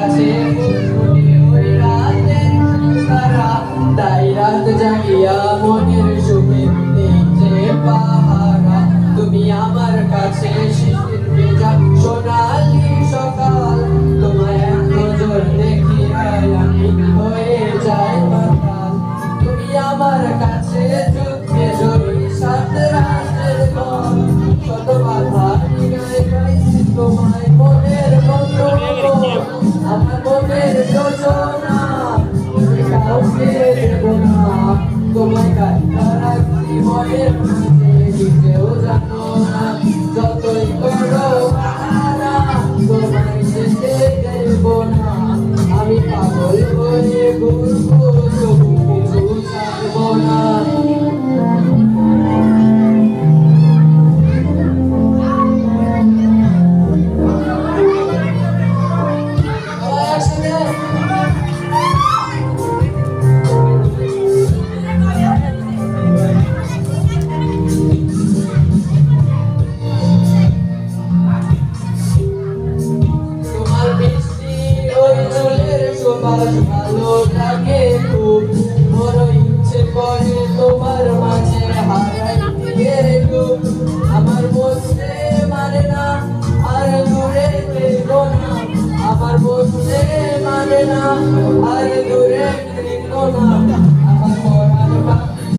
কাছে ওই রাতের তারা তাই রাত জাগিয়া মনের সুখে নেই যে পাহারা তুমি আমার কাছে শীতের ভেজা সোনালি সকাল তোমায় এক নজর দেখিয়াই আমি হয়ে যাই মাতাল তুমি আমার কাছে যুদ্ধে জয়ী সাত রাতের পর শত বাধা গায়ে গাইছি তোমায় মনের মতো আমার মনের যোজনা তুমি কাউকে দেব না তোমায় কাটা রাখছি মনের মাঝে নিজেও জানো না যতই করো পাহারা তোমায় যেতে দেব না আমি পাগল হয়ে ঘুরবো তবু কিছু ছাড়বো না ভালো লাগে খুব বড় ইচ্ছে করে তোমার মাঝে হারাই দিয়ে ডুব আমার বসতে মানে না আর দূরে থেকো না আমার বসতে মানে না আর দূরে থেকো না